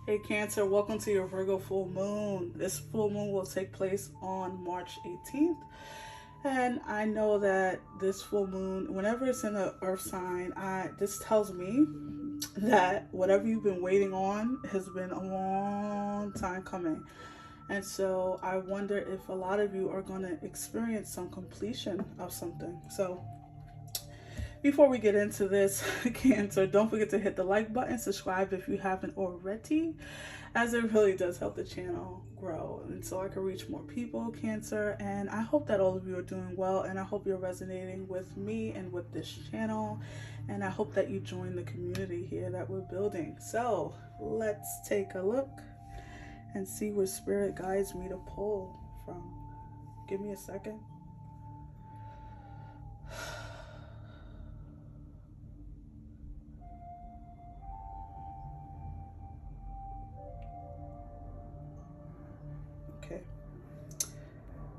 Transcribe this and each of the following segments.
Hey Cancer, welcome to your Virgo full moon. This full moon will take place on March 18th. And I know that this full moon, whenever it's in an earth sign, this tells me that whatever you've been waiting on has been a long time coming. And so I wonder if a lot of you are going to experience some completion of something. So before we get into this, Cancer, don't forget to hit the like button, subscribe if you haven't already, as it really does help the channel grow and so I can reach more people, Cancer. And I hope that all of you are doing well, and I hope you're resonating with me and with this channel, and I hope that you join the community here that we're building. So let's take a look and see where spirit guides me to pull from. Give me a second. Okay.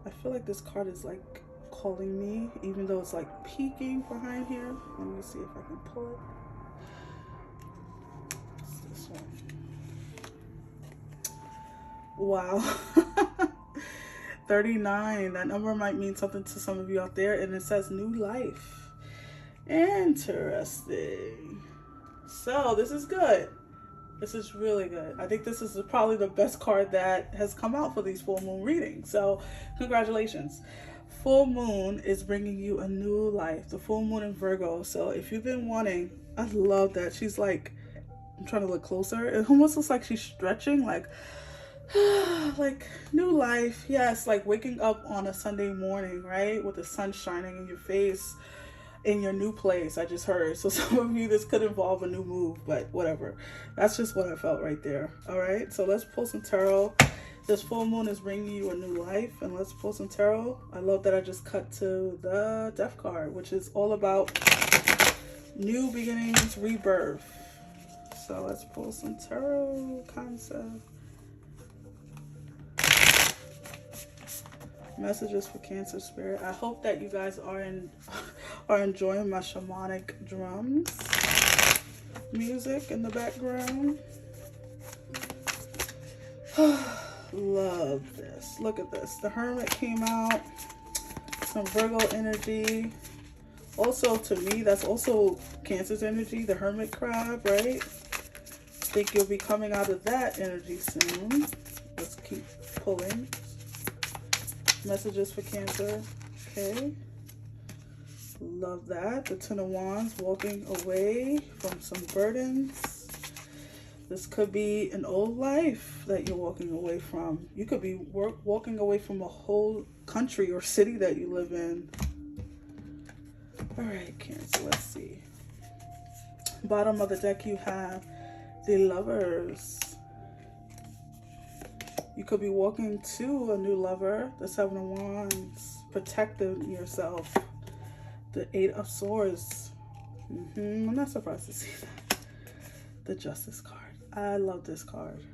I feel like this card is like calling me, even though it's like peeking behind here. Let me see if I can pull it. It's this one. Wow. 39. That number might mean something to some of you out there, and it says new life. Interesting. So this is good. This is really good. I think this is probably the best card that has come out for these full moon readings. So congratulations. Full moon is bringing you a new life. The full moon in Virgo. So if you've been wanting, I love that. She's like, I'm trying to look closer. It almost looks like she's stretching, like like new life. Yes, like waking up on a Sunday morning, right? With the sun shining in your face in your new place. I just heard. So some of you, this could involve a new move, but whatever. That's just what I felt right there. All right, so let's pull some tarot. This full moon is bringing you a new life, and let's pull some tarot. I love that I just cut to the Death card, which is all about new beginnings, rebirth. So let's pull some tarot concept. Messages for Cancer spirit. I hope that you guys are enjoying my shamanic drums music in the background. Love this. Look at this. The Hermit came out. Some Virgo energy. Also, to me, that's also Cancer's energy, the Hermit crab, right? I think you'll be coming out of that energy soon. Let's keep pulling. Messages for Cancer. Okay. Love that. The Ten of Wands, walking away from some burdens. This could be an old life that you're walking away from. You could be walking away from a whole country or city that you live in. All right, Cancer, let's see. Bottom of the deck, you have the Lovers. You could be walking to a new lover, the Seven of Wands, protecting yourself, the Eight of Swords. I'm not surprised to see that. The Justice card. I love this card.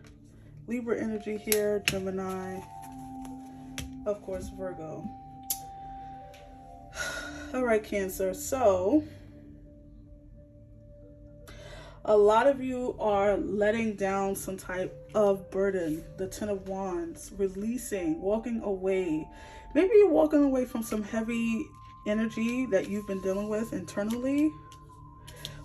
Libra energy here, Gemini, of course, Virgo. All right, Cancer. So a lot of you are letting down some type of burden. The Ten of Wands, releasing, walking away. Maybe you're walking away from some heavy energy that you've been dealing with internally.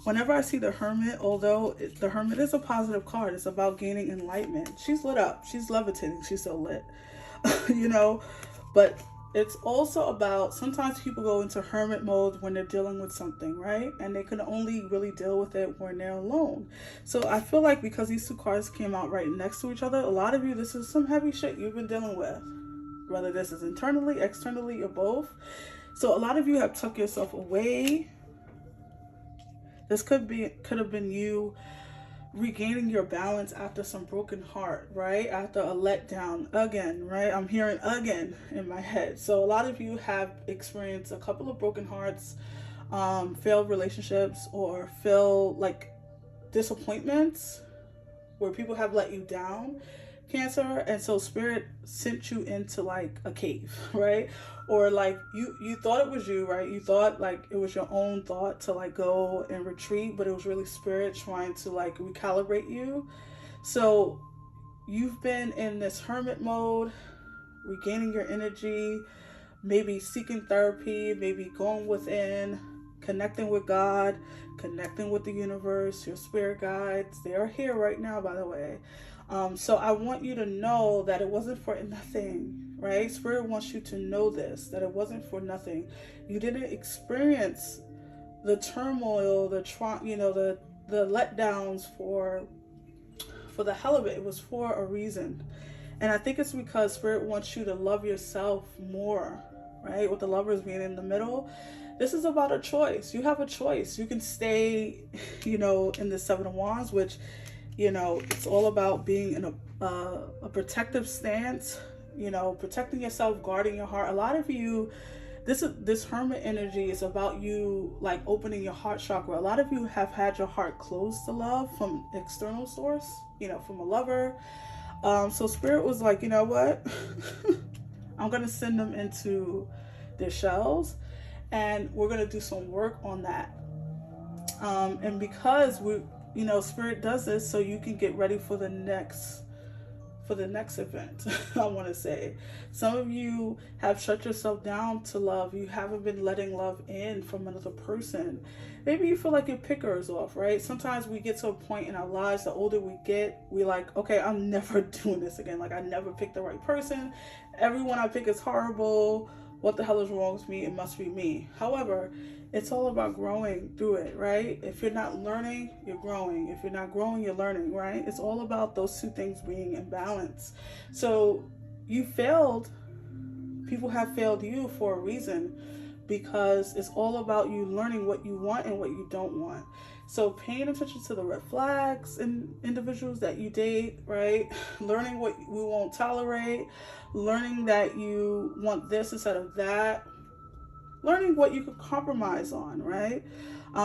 Whenever I see the Hermit, although the Hermit is a positive card, it's about gaining enlightenment. She's lit up. She's levitating. She's so lit. You know, but it's also about, sometimes people go into hermit mode when they're dealing with something, right? And they can only really deal with it when they're alone. So I feel like because these two cards came out right next to each other, a lot of you, this is some heavy shit you've been dealing with. Whether this is internally, externally, or both. So a lot of you have tucked yourself away. This could have been you regaining your balance after some broken heart, right? After a letdown again, right? I'm hearing again in my head. So a lot of you have experienced a couple of broken hearts, failed relationships, or failed like disappointments where people have let you down, Cancer. And so spirit sent you into like a cave, right? Or like you thought it was you, right? You thought like it was your own thought to like go and retreat, but it was really spirit trying to like recalibrate you. So you've been in this hermit mode, regaining your energy, maybe seeking therapy, maybe going within, connecting with God, connecting with the universe, your spirit guides. They are here right now, by the way. So I want you to know that it wasn't for nothing, right? Spirit wants you to know this, that it wasn't for nothing. You didn't experience the turmoil, the letdowns for the hell of it. It was for a reason. And I think it's because Spirit wants you to love yourself more, right? With the Lovers being in the middle. This is about a choice. You have a choice. You can stay, in the Seven of Wands, which, it's all about being in a protective stance, protecting yourself, guarding your heart. A lot of you, this hermit energy is about you like opening your heart chakra. A lot of you have had your heart closed to love from external source, from a lover. So Spirit was like, you know what? I'm going to send them into their shells, and we're going to do some work on that. And because Spirit does this so you can get ready for the next event. I want to say some of you have shut yourself down to love. You haven't been letting love in from another person. Maybe you feel like your picker is off, right? Sometimes we get to a point in our lives, the older we get, we like, okay, I'm never doing this again. Like, I never picked the right person. Everyone I pick is horrible. What the hell is wrong with me? It must be me. However, it's all about growing through it, right? If you're not learning, you're growing. If you're not growing, you're learning, right? It's all about those two things being in balance. So you failed. People have failed you for a reason, because it's all about you learning what you want and what you don't want. So paying attention to the red flags in individuals that you date, right? Learning what we won't tolerate, learning that you want this instead of that, learning what you could compromise on, right?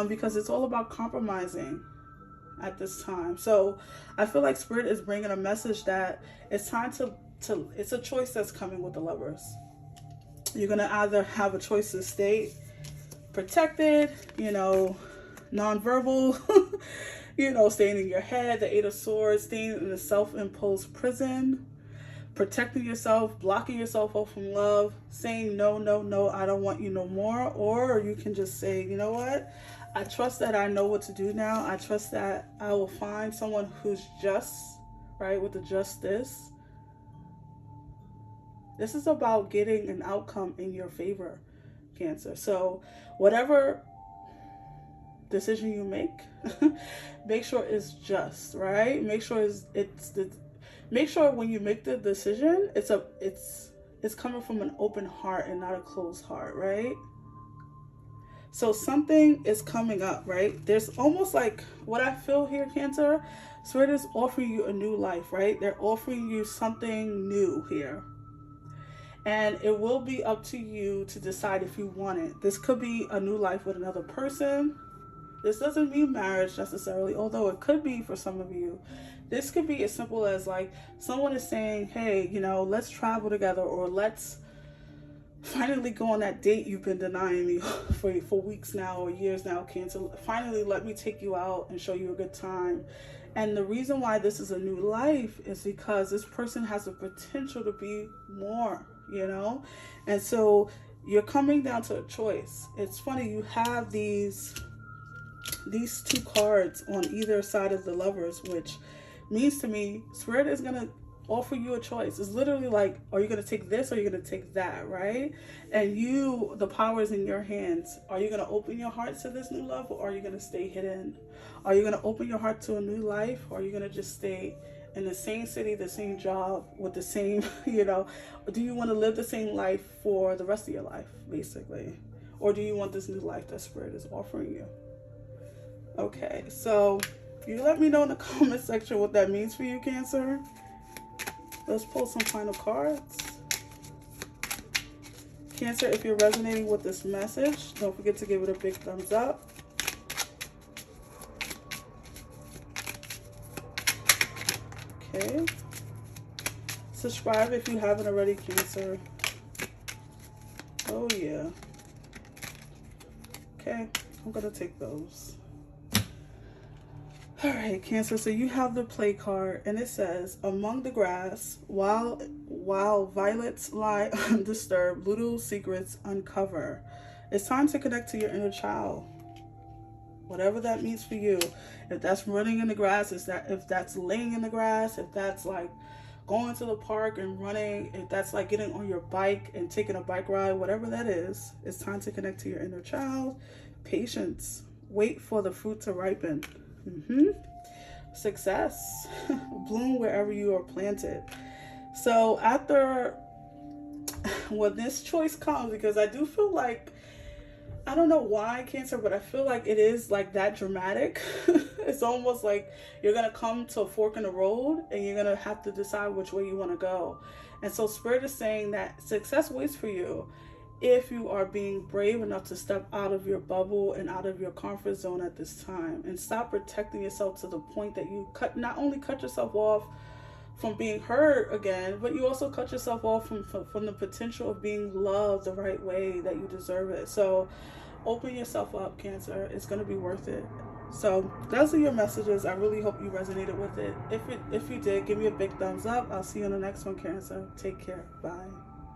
Because it's all about compromising at this time. So I feel like Spirit is bringing a message that it's time to it's a choice that's coming with the Lovers. You're going to either have a choice to stay protected, nonverbal, staying in your head, the Eight of Swords, staying in a self-imposed prison, protecting yourself, blocking yourself off from love, saying no, no, no, I don't want you no more. Or you can just say, you know what? I trust that I know what to do now. I trust that I will find someone who's just, right, with the justice. This is about getting an outcome in your favor, Cancer. So whatever decision you make, make sure it's just, right? Make sure make sure when you make the decision, it's coming from an open heart and not a closed heart, right? So something is coming up, right? There's almost like what I feel here, Cancer. Spirit is offering you a new life, right? They're offering you something new here. And it will be up to you to decide if you want it. This could be a new life with another person. This doesn't mean marriage necessarily, although it could be for some of you. This could be as simple as like someone is saying, hey, let's travel together, or let's finally go on that date you've been denying me for weeks now or years now, Cancer. Finally, let me take you out and show you a good time. And the reason why this is a new life is because this person has the potential to be more, And so you're coming down to a choice. It's funny, you have these two cards on either side of the Lovers, which means to me, Spirit is going to offer you a choice. It's literally like, are you going to take this or are you going to take that, right? And the power is in your hands. Are you going to open your heart to this new love, or are you going to stay hidden? Are you going to open your heart to a new life, or are you going to just stay in the same city, the same job, with the same, do you want to live the same life for the rest of your life, basically? Or do you want this new life that Spirit is offering you? Okay, so you let me know in the comment section what that means for you, Cancer. Let's pull some final cards. Cancer, if you're resonating with this message, don't forget to give it a big thumbs up. Okay. Subscribe if you haven't already, Cancer. Oh, yeah. Okay, I'm going to take those. All right, Cancer. So you have the play card, and it says, "Among the grass, while violets lie undisturbed, little secrets uncover." It's time to connect to your inner child, whatever that means for you. If that's running in the grass, if that's laying in the grass, if that's like going to the park and running, if that's like getting on your bike and taking a bike ride, whatever that is, it's time to connect to your inner child. Patience. Wait for the fruit to ripen. Success. Bloom wherever you are planted. So after when this choice comes, because I do feel like, I don't know why, Cancer, but I feel like it is like that dramatic. It's almost like you're going to come to a fork in the road and you're going to have to decide which way you want to go. And so Spirit is saying that success waits for you if you are being brave enough to step out of your bubble and out of your comfort zone at this time, and stop protecting yourself to the point that you not only cut yourself off from being hurt again, but you also cut yourself off from the potential of being loved the right way that you deserve it. So open yourself up, Cancer. It's going to be worth it. So those are your messages. I really hope you resonated with it. If you did, give me a big thumbs up. I'll see you on the next one, Cancer. Take care. Bye.